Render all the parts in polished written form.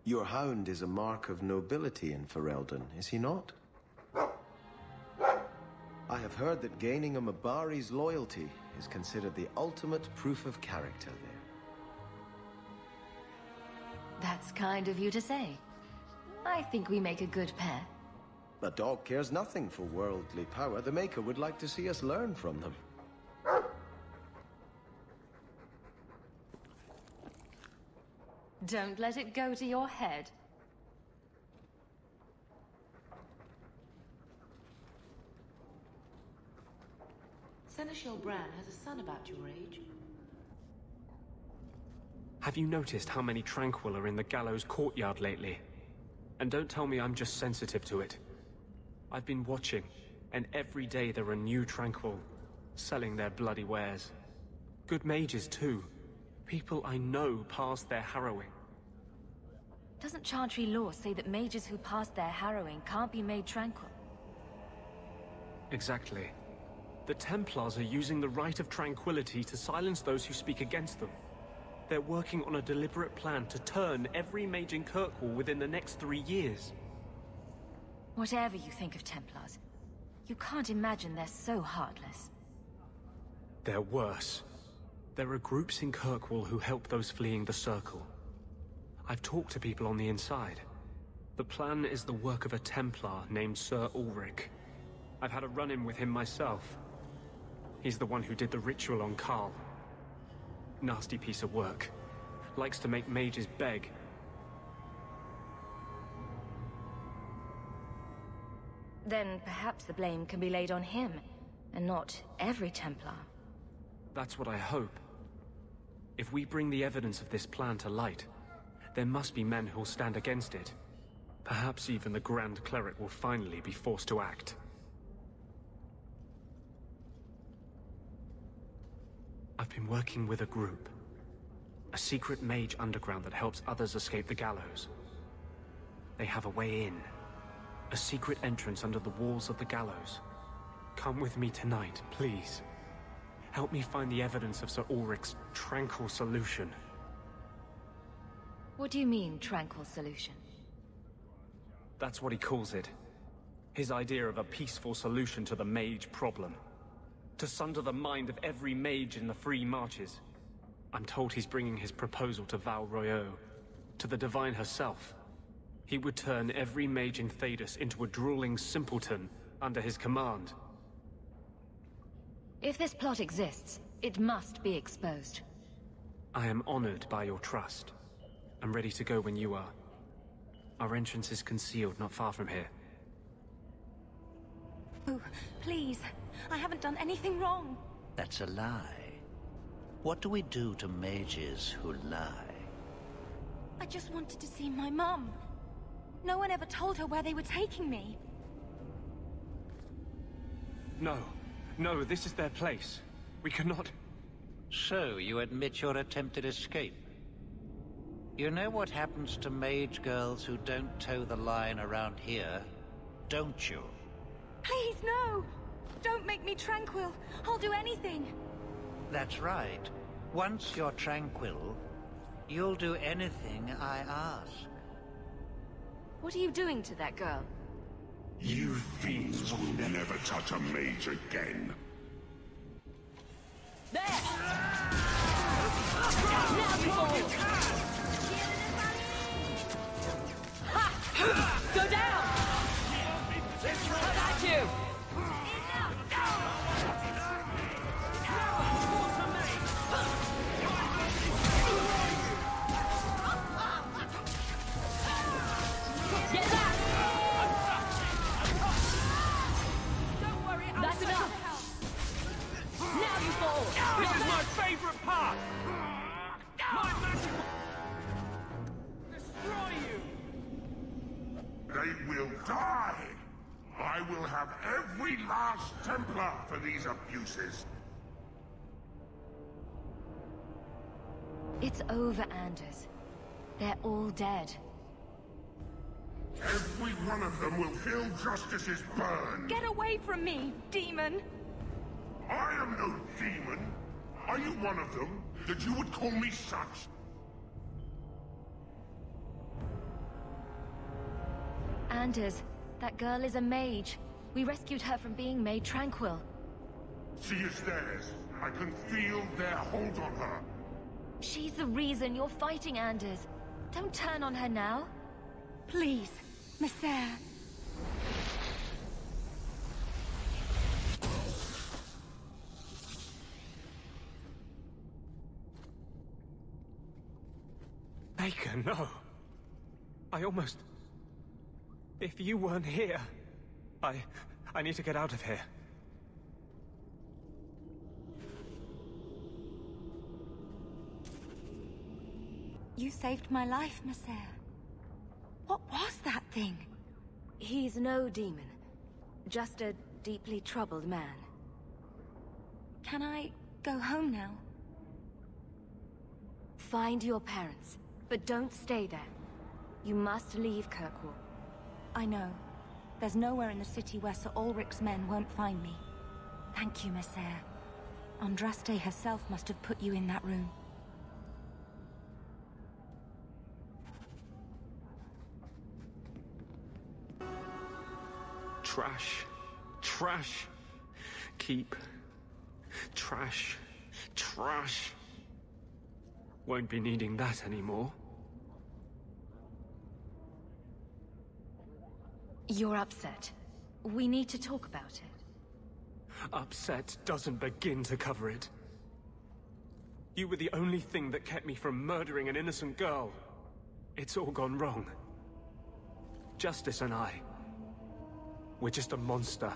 Your hound is a mark of nobility in Ferelden, is he not? I have heard that gaining a Mabari's loyalty is considered the ultimate proof of character there. That's kind of you to say. I think we make a good pair. A dog cares nothing for worldly power. The Maker would like to see us learn from them. Don't let it go to your head. Seneschal Bran has a son about your age. Have you noticed how many Tranquil are in the gallows courtyard lately? And don't tell me I'm just sensitive to it. I've been watching, and every day there are new Tranquil, selling their bloody wares. Good mages too. People I know pass their harrowing. Doesn't Chantry law say that mages who pass their harrowing can't be made tranquil? Exactly. The Templars are using the right of tranquility to silence those who speak against them. They're working on a deliberate plan to turn every mage in Kirkwall within the next 3 years. Whatever you think of Templars, you can't imagine they're so heartless. They're worse. There are groups in Kirkwall who help those fleeing the Circle. I've talked to people on the inside. The plan is the work of a Templar named Sir Ulrich. I've had a run-in with him myself. He's the one who did the ritual on Karl. Nasty piece of work. Likes to make mages beg. Then perhaps the blame can be laid on him, and not every Templar. That's what I hope. If we bring the evidence of this plan to light, there must be men who'll stand against it. Perhaps even the Grand Cleric will finally be forced to act. I've been working with a group. A secret mage underground that helps others escape the gallows. They have a way in. A secret entrance under the walls of the gallows. Come with me tonight, please. Help me find the evidence of Sir Ulrich's tranquil solution. What do you mean, tranquil solution? That's what he calls it. His idea of a peaceful solution to the mage problem. To sunder the mind of every mage in the Free Marches. I'm told he's bringing his proposal to Val Royeaux, to the Divine herself. He would turn every mage in Thedas into a drooling simpleton under his command. If this plot exists, it must be exposed. I am honored by your trust. I'm ready to go when you are. Our entrance is concealed not far from here. Oh, please. I haven't done anything wrong. That's a lie. What do we do to mages who lie? I just wanted to see my mum. No one ever told her where they were taking me. No. No, this is their place. We cannot... So, you admit your attempted escape? You know what happens to mage girls who don't toe the line around here, don't you? Please, no! Don't make me tranquil. I'll do anything. That's right. Once you're tranquil, you'll do anything I ask. What are you doing to that girl? You fiends will never touch a mage again. There! Now you fall! Ha! Go down! How about you? Get back! Don't worry, that's enough! Now you fall! This is my favorite part! My magic will destroy you! They will die! I will have every last Templar for these abuses. It's over, Anders. They're all dead. Every one of them will feel justice's burn. Get away from me, demon! I am no demon. Are you one of them, that you would call me such? Anders. That girl is a mage. We rescued her from being made tranquil. She is theirs. I can feel their hold on her. She's the reason you're fighting Anders. Don't turn on her now. Please, Messer. Baker, no. I almost... If you weren't here... I need to get out of here. You saved my life, Messer. What was that thing? He's no demon. Just a deeply troubled man. Can I go home now? Find your parents, but don't stay there. You must leave Kirkwall. I know. There's nowhere in the city where Sir Ulrich's men won't find me. Thank you, Messer. Andraste herself must have put you in that room. Trash. Trash. Keep. Trash. Trash. Won't be needing that anymore. You're upset. We need to talk about it. Upset doesn't begin to cover it. You were the only thing that kept me from murdering an innocent girl. It's all gone wrong. Justice and I... we're just a monster.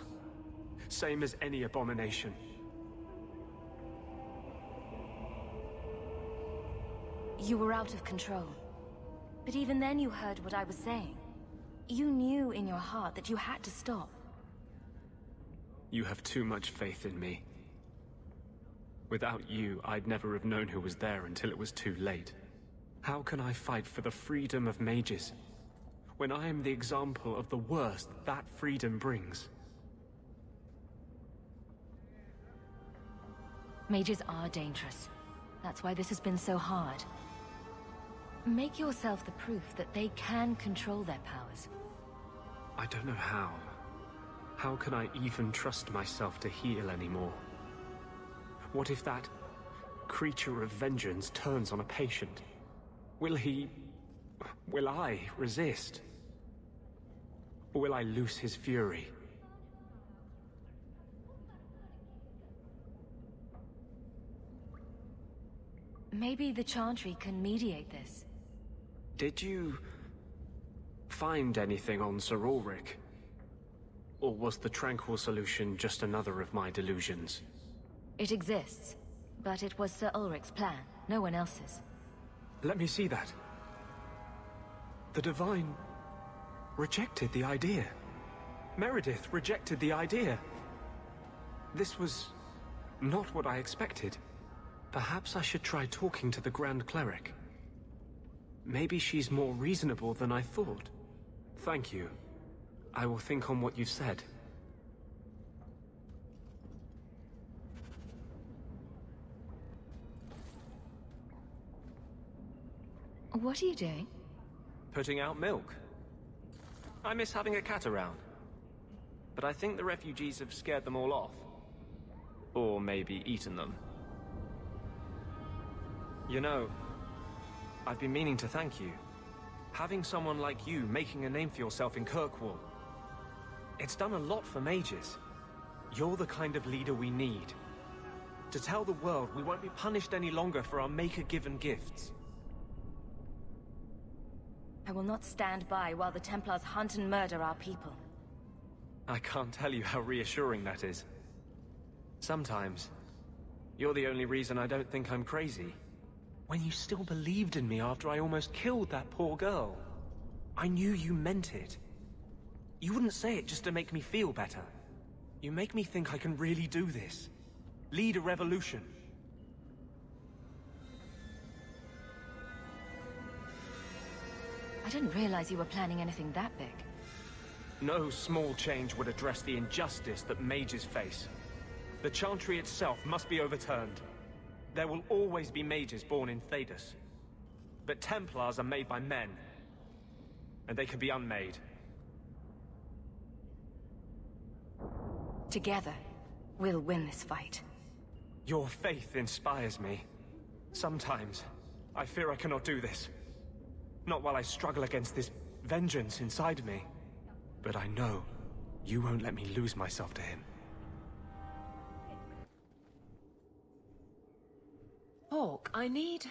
Same as any abomination. You were out of control. But even then you heard what I was saying. You knew in your heart that you had to stop. You have too much faith in me. Without you, I'd never have known who was there until it was too late. How can I fight for the freedom of mages, when I am the example of the worst that freedom brings? Mages are dangerous. That's why this has been so hard. Make yourself the proof that they can control their powers. I don't know how. How can I even trust myself to heal anymore? What if that creature of vengeance turns on a patient? Will I resist? Or will I loose his fury? Maybe the Chantry can mediate this. Did you find anything on Sir Ulrich? Or was the Tranquil solution just another of my delusions? It exists, but it was Sir Ulrich's plan, no one else's. Let me see that. The Divine rejected the idea. Meredith rejected the idea. This was not what I expected. Perhaps I should try talking to the Grand Cleric. Maybe she's more reasonable than I thought. Thank you. I will think on what you've said. What are you doing? Putting out milk. I miss having a cat around. But I think the refugees have scared them all off. Or maybe eaten them. You know, I've been meaning to thank you. Having someone like you making a name for yourself in Kirkwall. It's done a lot for mages. You're the kind of leader we need. To tell the world we won't be punished any longer for our Maker-given gifts. I will not stand by while the Templars hunt and murder our people. I can't tell you how reassuring that is. Sometimes, you're the only reason I don't think I'm crazy. When you still believed in me after I almost killed that poor girl. I knew you meant it. You wouldn't say it just to make me feel better. You make me think I can really do this. Lead a revolution. I didn't realize you were planning anything that big. No small change would address the injustice that mages face. The Chantry itself must be overturned. There will always be mages born in Thedas. But Templars are made by men. And they can be unmade. Together, we'll win this fight. Your faith inspires me. Sometimes, I fear I cannot do this. Not while I struggle against this vengeance inside me. But I know you won't let me lose myself to him. Hawk, I need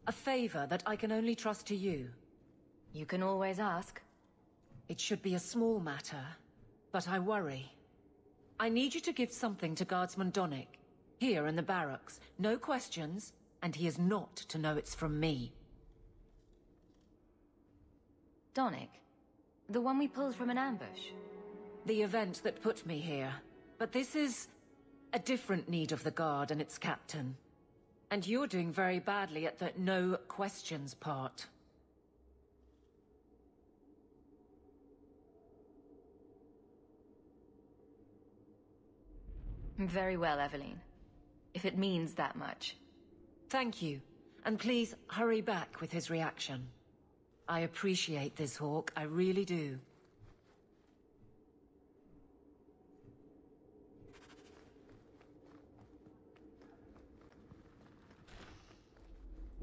a favor that I can only trust to you. You can always ask. It should be a small matter, but I worry. I need you to give something to Guardsman Donick, here in the barracks. No questions, and he is not to know it's from me. Donick? The one we pulled from an ambush? The event that put me here. But this is a different need of the Guard and its captain. And you're doing very badly at the no questions part. Very well, Evelyn. If it means that much. Thank you. And please, hurry back with his reaction. I appreciate this, Hawk. I really do.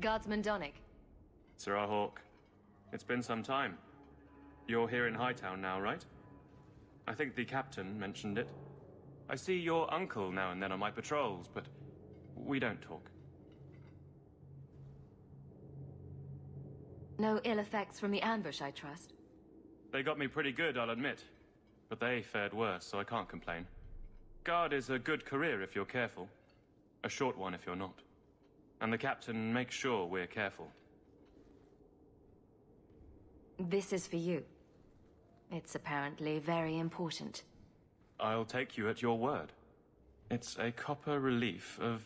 Guardsman Donick. Sirrah Hawk, it's been some time. You're here in Hightown now, right? I think the captain mentioned it. I see your uncle now and then on my patrols, but we don't talk. No ill effects from the ambush, I trust? They got me pretty good, I'll admit. But they fared worse, so I can't complain. Guard is a good career if you're careful. A short one if you're not. And the captain makes sure we're careful. This is for you. It's apparently very important. I'll take you at your word. It's a copper relief of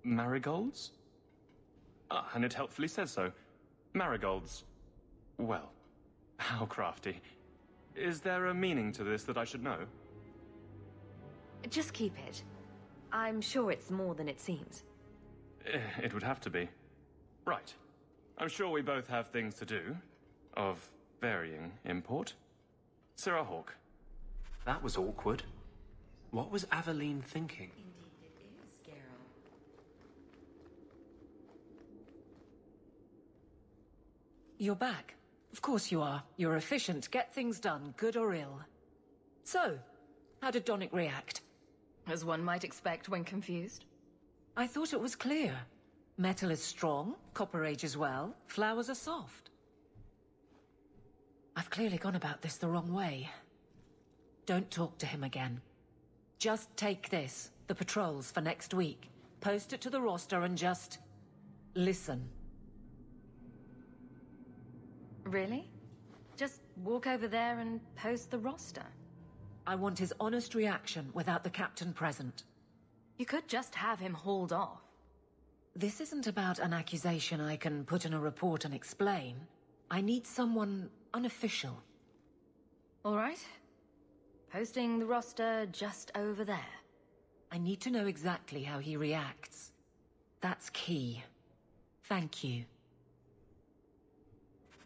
marigolds? Ah, and it helpfully says so. Marigolds. Well, how crafty. Is there a meaning to this that I should know? Just keep it. I'm sure it's more than it seems. It would have to be. Right. I'm sure we both have things to do. Of varying import. Sirrah Hawk. That was awkward. What was Aveline thinking? You're back. Of course you are. You're efficient. Get things done, good or ill. So, how did Donick react? As one might expect when confused. I thought it was clear. Metal is strong, copper ages well, flowers are soft. I've clearly gone about this the wrong way. Don't talk to him again. Just take this, the patrols for next week. Post it to the roster and just listen. Really? Just walk over there and post the roster? I want his honest reaction without the captain present. You could just have him hauled off. This isn't about an accusation I can put in a report and explain. I need someone unofficial. All right. Posting the roster just over there. I need to know exactly how he reacts. That's key. Thank you.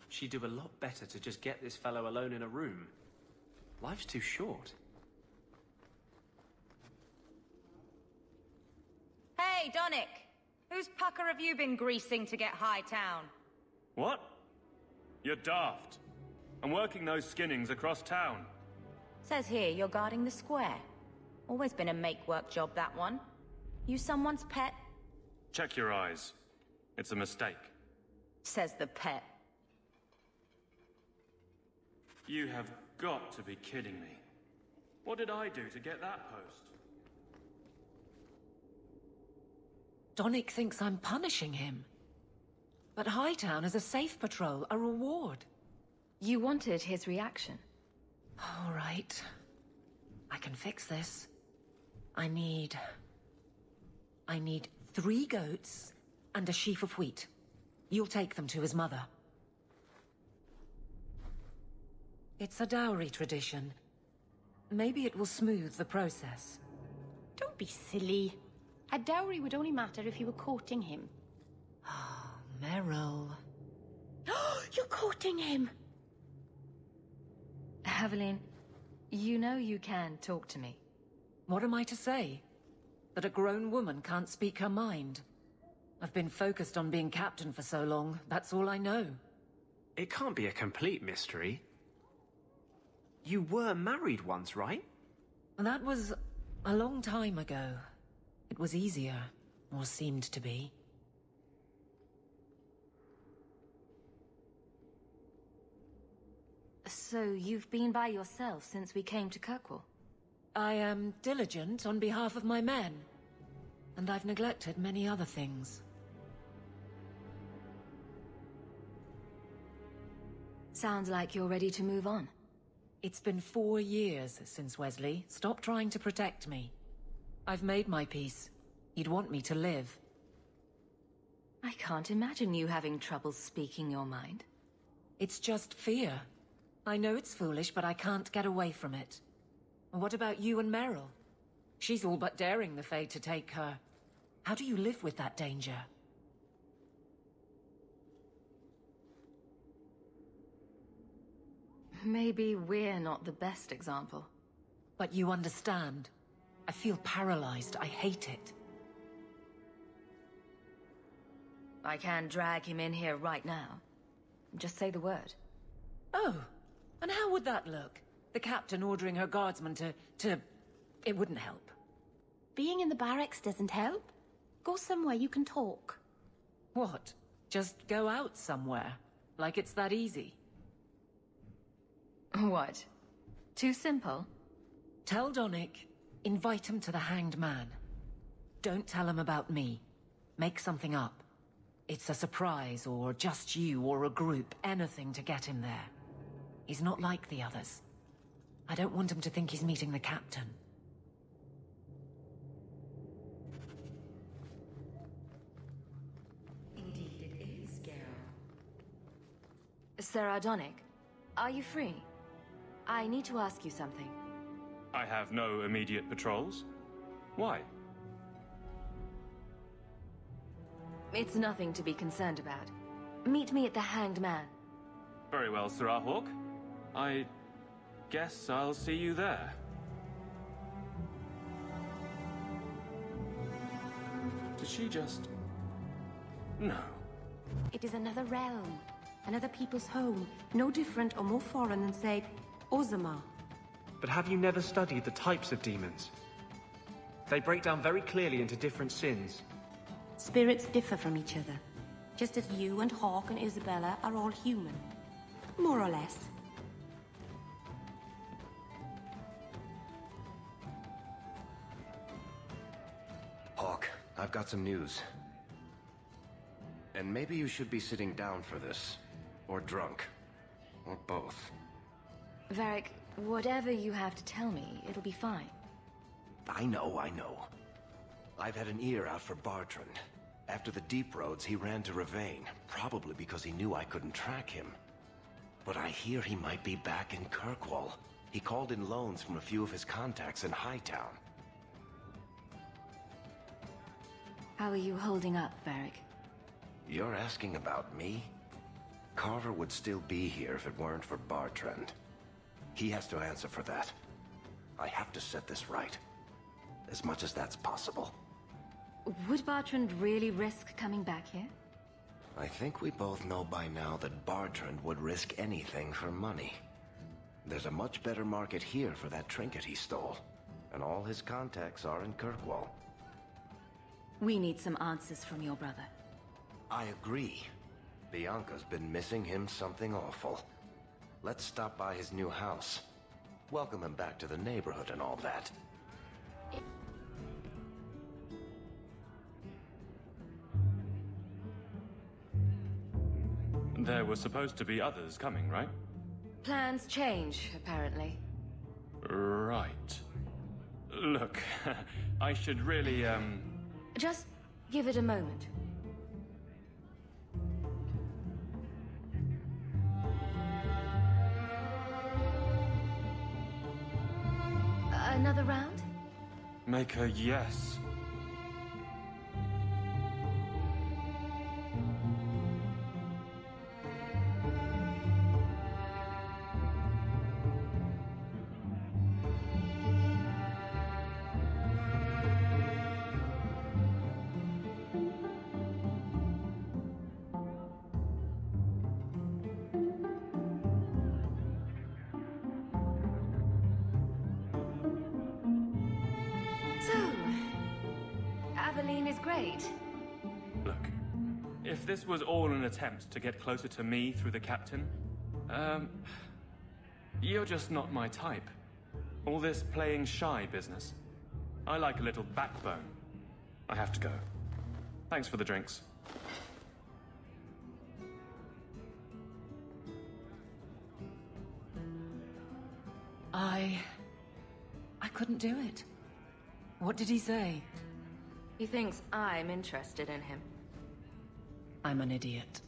She'd do a lot better to just get this fellow alone in a room. Life's too short. Hey, Donick! Whose pucker have you been greasing to get Hightown? What? You're daft. I'm working those skinnings across town. Says here you're guarding the square. Always been a make-work job, that one. You someone's pet? Check your eyes. It's a mistake. Says the pet. You have got to be kidding me. What did I do to get that post? Donick thinks I'm punishing him. But Hightown is a safe patrol, a reward. You wanted his reaction. All right. I can fix this. I need 3 goats and a sheaf of wheat. You'll take them to his mother. It's a dowry tradition. Maybe it will smooth the process. Don't be silly. A dowry would only matter if you were courting him. Oh, Meryl. You're courting him! Aveline, You know you can talk to me. What am I to say? That a grown woman can't speak her mind? I've been focused on being captain for so long, that's all I know. It can't be a complete mystery. You were married once, right? That was a long time ago. It was easier, or seemed to be. So you've been by yourself since we came to Kirkwall? I am diligent on behalf of my men, and I've neglected many other things. Sounds like you're ready to move on. It's been 4 years since Wesley. Stop trying to protect me. I've made my peace. He'd want me to live. I can't imagine you having trouble speaking your mind. It's just fear. I know it's foolish, but I can't get away from it. What about you and Meryl? She's all but daring the Fae to take her. How do you live with that danger? Maybe we're not the best example. But you understand. I feel paralyzed. I hate it. I can drag him in here right now. Just say the word. Oh, and how would that look? The captain ordering her guardsmen to... It wouldn't help. Being in the barracks doesn't help. Go somewhere you can talk. What? Just go out somewhere? Like it's that easy? What? Too simple? Tell Donnic, invite him to the Hanged Man. Don't tell him about me. Make something up. It's a surprise, or just you, or a group, anything to get him there. He's not like the others. I don't want him to think he's meeting the captain. Indeed it is, Geralt. Sarah Donnic, are you free? I need to ask you something. I have no immediate patrols. Why? It's nothing to be concerned about. Meet me at the Hanged Man. Very well, Sirrah Hawk. I guess I'll see you there. Did she just... No. It is another realm, another people's home, no different or more foreign than, say, Ozama. But have you never studied the types of demons? They break down very clearly into different sins. Spirits differ from each other, just as you and Hawk and Isabella are all human. More or less. Hawk, I've got some news. And maybe you should be sitting down for this. Or drunk. Or both. Varric, whatever you have to tell me, it'll be fine. I know. I've had an ear out for Bartrand. After the Deep Roads, he ran to Ravain, probably because he knew I couldn't track him. But I hear he might be back in Kirkwall. He called in loans from a few of his contacts in Hightown. How are you holding up, Varric? You're asking about me? Carver would still be here if it weren't for Bartrand. He has to answer for that. I have to set this right. As much as that's possible. Would Bartrand really risk coming back here? I think we both know by now that Bartrand would risk anything for money. There's a much better market here for that trinket he stole. And all his contacts are in Kirkwall. We need some answers from your brother. I agree. Bianca's been missing him something awful. Let's stop by his new house. Welcome him back to the neighborhood and all that. There were supposed to be others coming, right? Plans change, apparently. Right. Look, I should really, Just give it a moment. Another round? make a yes. great. Look, if this was all an attempt to get closer to me through the captain, you're just not my type. All this playing shy business. I like a little backbone. I have to go. Thanks for the drinks. I couldn't do it. What did he say? He thinks I'm interested in him. I'm an idiot.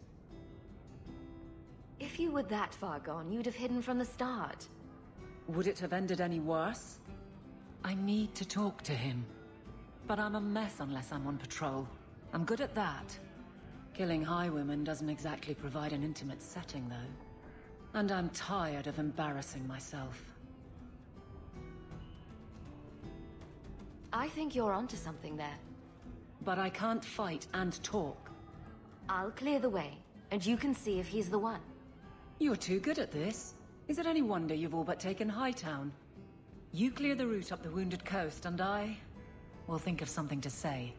If you were that far gone, you'd have hidden from the start. Would it have ended any worse? I need to talk to him. But I'm a mess unless I'm on patrol. I'm good at that. Killing highwaymen doesn't exactly provide an intimate setting, though. And I'm tired of embarrassing myself. I think you're onto something there. But I can't fight and talk. I'll clear the way, and you can see if he's the one. You're too good at this. Is it any wonder you've all but taken Hightown? You clear the route up the Wounded Coast, and I will think of something to say.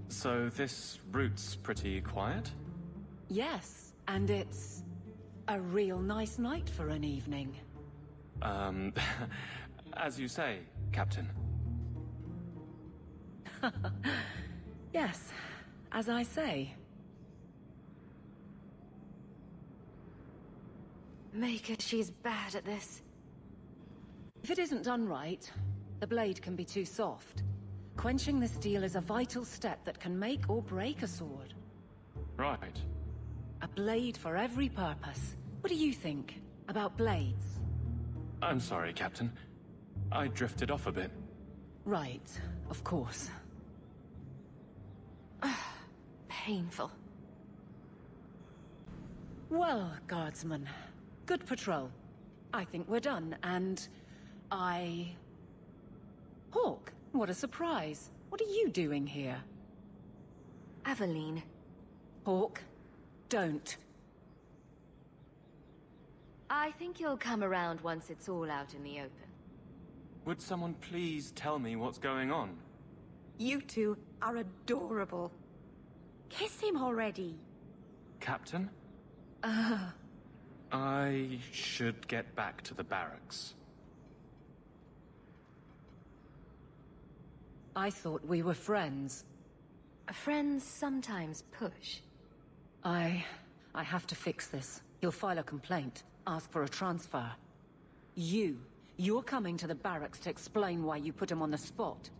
So this route's pretty quiet? Yes, and it's a real nice night for an evening. As you say, Captain. Yes, as I say. Maker, she's bad at this. If it isn't done right, the blade can be too soft. Quenching the steel is a vital step that can make or break a sword. Right. A blade for every purpose. What do you think about blades? I'm sorry, Captain. I drifted off a bit. Right, of course. Painful. Well, guardsman, good patrol. I think we're done, and Hawk, what a surprise. What are you doing here? Aveline. Hawk, don't. I think you'll come around once it's all out in the open. Would someone please tell me what's going on? You two are adorable. Kiss him already. Captain? I should get back to the barracks. I thought we were friends. Friends sometimes push. I have to fix this. He'll file a complaint, ask for a transfer. You're coming to the barracks to explain why you put him on the spot.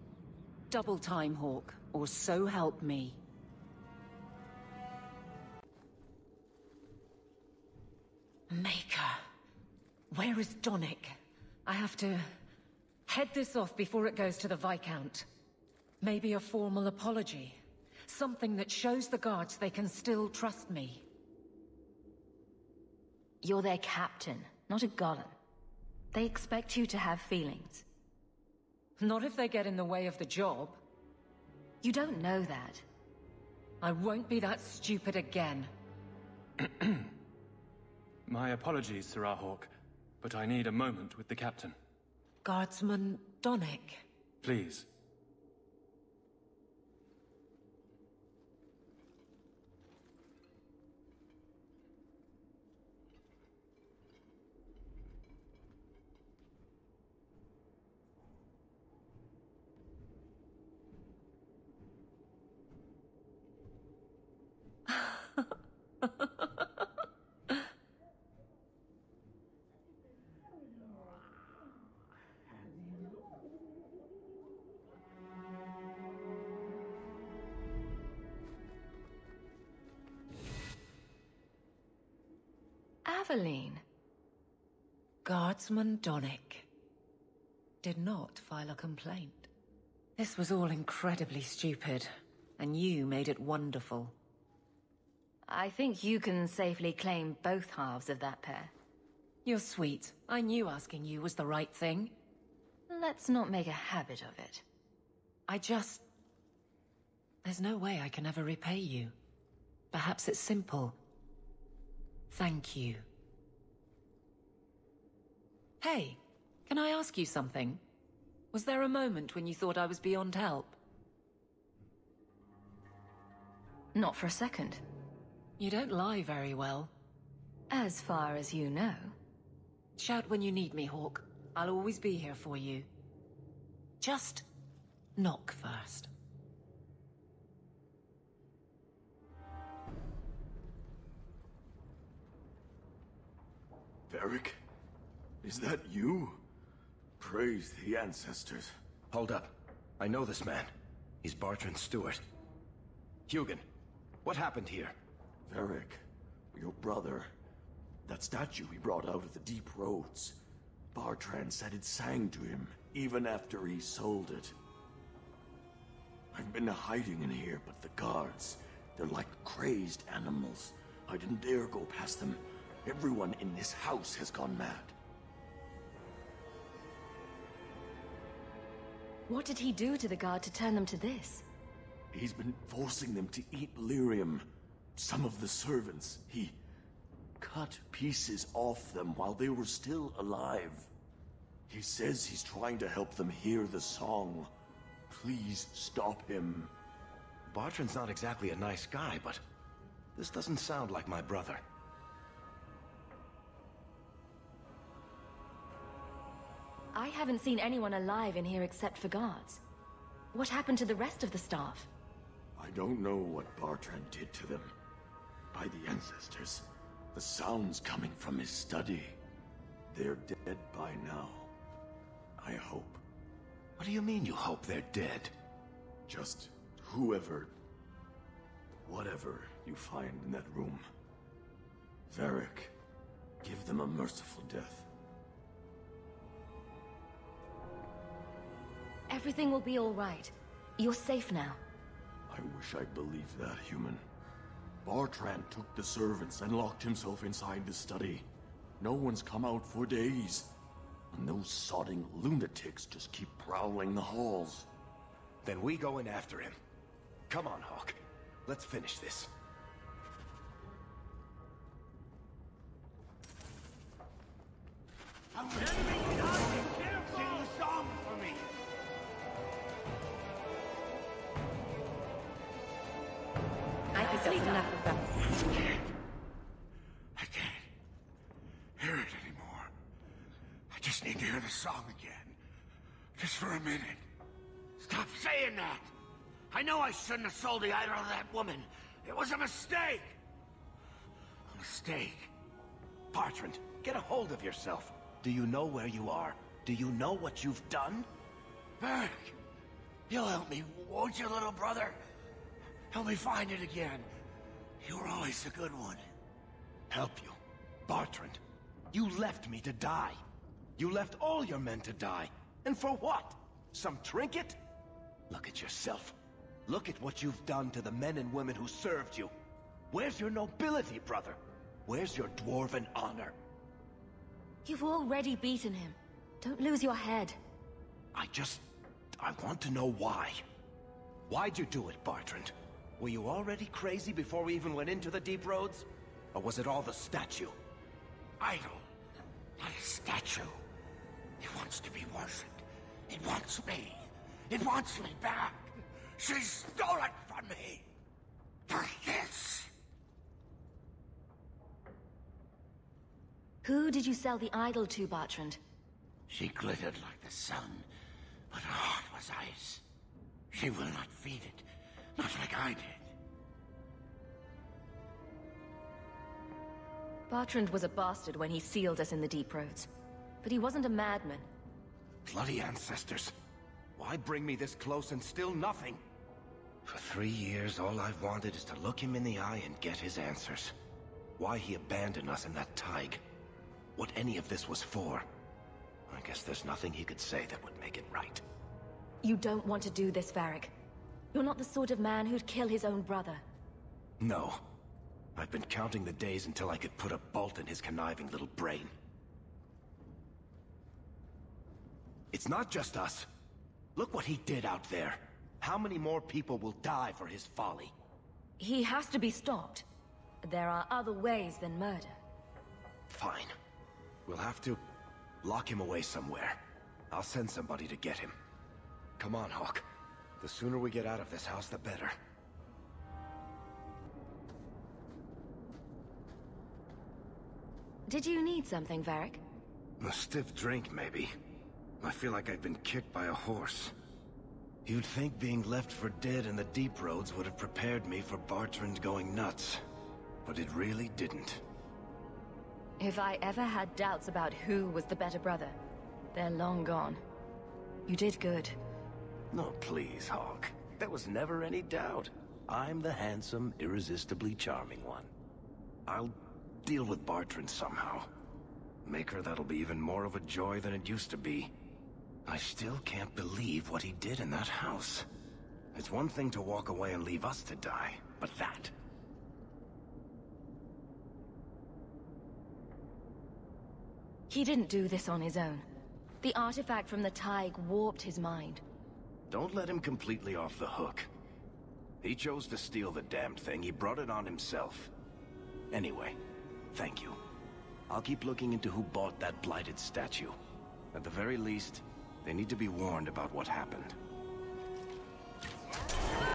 Double time, Hawk, or so help me. Maker. Where is Donick? I have to head this off before it goes to the Viscount. Maybe a formal apology. Something that shows the guards they can still trust me. You're their captain, not a golem. They expect you to have feelings. Not if they get in the way of the job. You don't know that. I won't be that stupid again. My apologies, Sirrah Hawk, but I need a moment with the captain. Guardsman Donick. Please. Aveline. Guardsman Donick did not file a complaint. This was all incredibly stupid, and you made it wonderful. I think you can safely claim both halves of that pair. You're sweet. I knew asking you was the right thing. Let's not make a habit of it. There's no way I can ever repay you. Perhaps it's simple. Thank you. Hey, can I ask you something? Was there a moment when you thought I was beyond help? Not for a second. You don't lie very well. As far as you know. Shout when you need me, Hawk. I'll always be here for you. Just knock first. Varric? Is that you? Praise the ancestors. Hold up. I know this man. He's Bartrand's steward. Hugin, what happened here? Varric, your brother. That statue he brought out of the deep roads. Bartrand said it sang to him, even after he sold it. I've been hiding in here, but the guards, they're like crazed animals. I didn't dare go past them. Everyone in this house has gone mad. What did he do to the guard to turn them to this? He's been forcing them to eat lyrium. Some of the servants, he cut pieces off them while they were still alive. He says he's trying to help them hear the song. Please stop him. Bartrand's not exactly a nice guy, but this doesn't sound like my brother. I haven't seen anyone alive in here except for guards. What happened to the rest of the staff? I don't know what Bartrand did to them. By the ancestors, the sound's coming from his study. They're dead by now. I hope. What do you mean you hope they're dead? Just whoever, whatever you find in that room. Varric, give them a merciful death. Everything will be all right. You're safe now. I wish I believed that, human. Bartrand took the servants and locked himself inside the study. No one's come out for days. And those sodding lunatics just keep prowling the halls. Then we go in after him. Come on, Hawk. Let's finish this. I'm ready to die. Sing the song for me. I think that's enough of that. I can't hear it anymore. I just need to hear the song again. Just for a minute. Stop saying that! I know I shouldn't have sold the idol to that woman. It was a mistake! A mistake. Bartrand, get a hold of yourself. Do you know where you are? Do you know what you've done? Varric, you'll help me, won't you, little brother? Help me find it again. You were always a good one. Help you? Bartrand, you left me to die. You left all your men to die. And for what? Some trinket? Look at yourself. Look at what you've done to the men and women who served you. Where's your nobility, brother? Where's your dwarven honor? You've already beaten him. Don't lose your head. I want to know why. Why'd you do it, Bartrand? Were you already crazy before we even went into the deep roads? Or was it all the statue? Idol, not a statue. It wants to be worshipped. It wants me. It wants me back. She stole it from me. For this. Who did you sell the idol to, Bartrand? She glittered like the sun, but her heart was ice. She will not feed it, not like I did. Bartrand was a bastard when he sealed us in the deep roads. But he wasn't a madman. Bloody ancestors. Why bring me this close and still nothing? For 3 years, all I've wanted is to look him in the eye and get his answers. Why he abandoned us in that Tig. What any of this was for. I guess there's nothing he could say that would make it right. You don't want to do this, Varric. You're not the sort of man who'd kill his own brother. No. I've been counting the days until I could put a bolt in his conniving little brain. It's not just us. Look what he did out there. How many more people will die for his folly? He has to be stopped. There are other ways than murder. Fine. We'll have to lock him away somewhere. I'll send somebody to get him. Come on, Hawk. The sooner we get out of this house, the better. Did you need something, Varric? A stiff drink, maybe. I feel like I've been kicked by a horse. You'd think being left for dead in the deep roads would have prepared me for Bartrand going nuts. But it really didn't. If I ever had doubts about who was the better brother, they're long gone. You did good. No, please, Hawk. There was never any doubt. I'm the handsome, irresistibly charming one. I'll deal with Bartrand somehow. Make her that'll be even more of a joy than it used to be. I still can't believe what he did in that house. It's one thing to walk away and leave us to die, but that... He didn't do this on his own. The artifact from the Tig warped his mind. Don't let him completely off the hook. He chose to steal the damned thing. He brought it on himself. Anyway, thank you. I'll keep looking into who bought that blighted statue. At the very least, they need to be warned about what happened.